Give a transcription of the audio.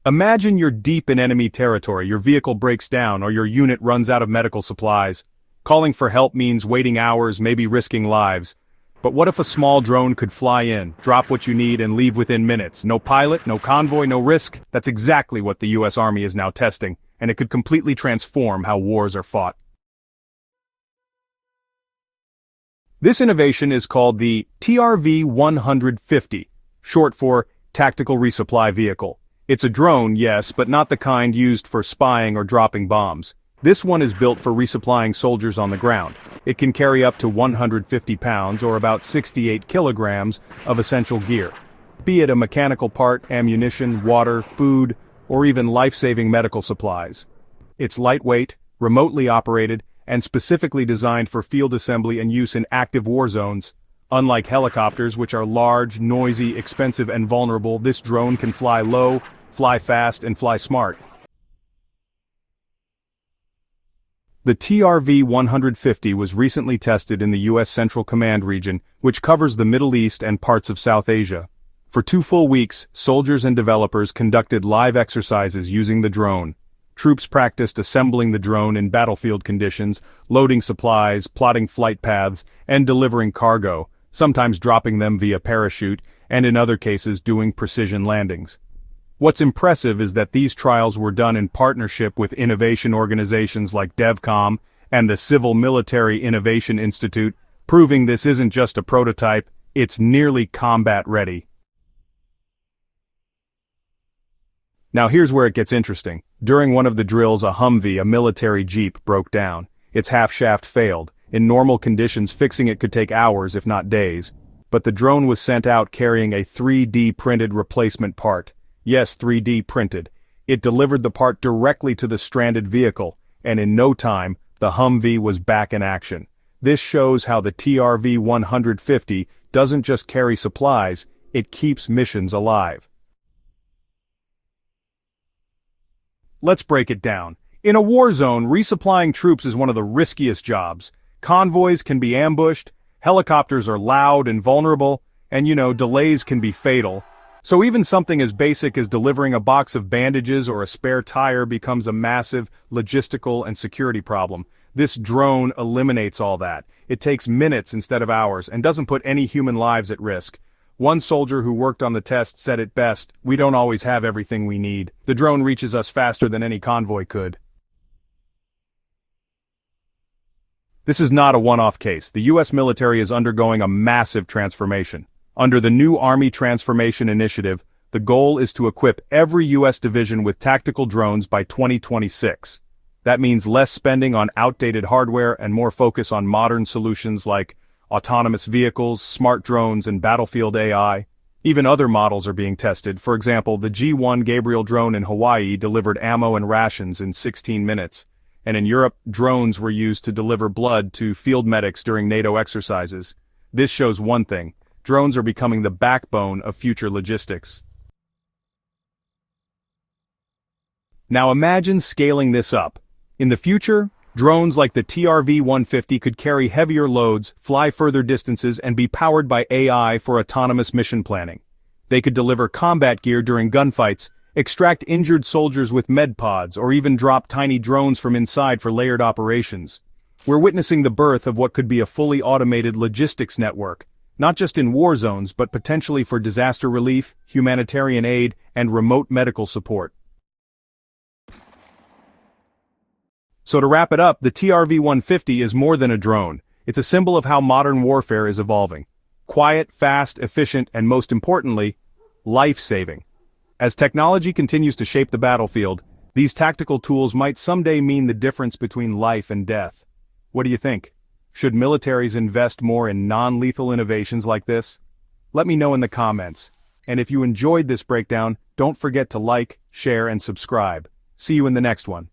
Imagine you're deep in enemy territory, your vehicle breaks down, or your unit runs out of medical supplies. Calling for help means waiting hours, maybe risking lives. But what if a small drone could fly in, drop what you need, and leave within minutes? No pilot, no convoy, no risk? That's exactly what the US Army is now testing, and it could completely transform how wars are fought. This innovation is called the TRV-150, short for Tactical Resupply Vehicle. It's a drone, yes, but not the kind used for spying or dropping bombs. This one is built for resupplying soldiers on the ground. It can carry up to 150 pounds or about 68 kilograms of essential gear, be it a mechanical part, ammunition, water, food, or even life-saving medical supplies. It's lightweight, remotely operated, and specifically designed for field assembly and use in active war zones. Unlike helicopters, which are large, noisy, expensive, and vulnerable, this drone can fly low, fly fast, and fly smart. The TRV-150 was recently tested in the U.S. Central Command region, which covers the Middle East and parts of South Asia. For 2 full weeks, soldiers and developers conducted live exercises using the drone. Troops practiced assembling the drone in battlefield conditions, loading supplies, plotting flight paths, and delivering cargo, sometimes dropping them via parachute, and in other cases doing precision landings. What's impressive is that these trials were done in partnership with innovation organizations like DevCom and the Civil Military Innovation Institute, proving this isn't just a prototype, it's nearly combat-ready. Now here's where it gets interesting. During one of the drills, a Humvee, a military jeep, broke down. Its half-shaft failed. In normal conditions, fixing it could take hours, if not days. But the drone was sent out carrying a 3D printed replacement part. Yes, 3D printed. It delivered the part directly to the stranded vehicle, and in no time, the Humvee was back in action. This shows how the TRV-150 doesn't just carry supplies, it keeps missions alive. Let's break it down. In a war zone, resupplying troops is one of the riskiest jobs. Convoys can be ambushed, helicopters are loud and vulnerable, and delays can be fatal. So even something as basic as delivering a box of bandages or a spare tire becomes a massive logistical and security problem. This drone eliminates all that. It takes minutes instead of hours and doesn't put any human lives at risk. One soldier who worked on the test said it best, "We don't always have everything we need. The drone reaches us faster than any convoy could." This is not a one-off case. The U.S. military is undergoing a massive transformation. Under the new Army Transformation Initiative, the goal is to equip every U.S. division with tactical drones by 2026. That means less spending on outdated hardware and more focus on modern solutions like autonomous vehicles, smart drones, and battlefield AI. Even other models are being tested. For example, the G-1 Gabriel drone in Hawaii delivered ammo and rations in 16 minutes. And in Europe, drones were used to deliver blood to field medics during NATO exercises. This shows one thing: drones are becoming the backbone of future logistics. Now imagine scaling this up. In the future, drones like the TRV-150 could carry heavier loads, fly further distances, and be powered by AI for autonomous mission planning. They could deliver combat gear during gunfights, extract injured soldiers with med pods, or even drop tiny drones from inside for layered operations. We're witnessing the birth of what could be a fully automated logistics network, not just in war zones but potentially for disaster relief, humanitarian aid, and remote medical support. So to wrap it up, the TRV-150 is more than a drone. It's a symbol of how modern warfare is evolving. Quiet, fast, efficient, and most importantly, life-saving. As technology continues to shape the battlefield, these tactical tools might someday mean the difference between life and death. What do you think? Should militaries invest more in non-lethal innovations like this? Let me know in the comments. And if you enjoyed this breakdown, don't forget to like, share, and subscribe. See you in the next one.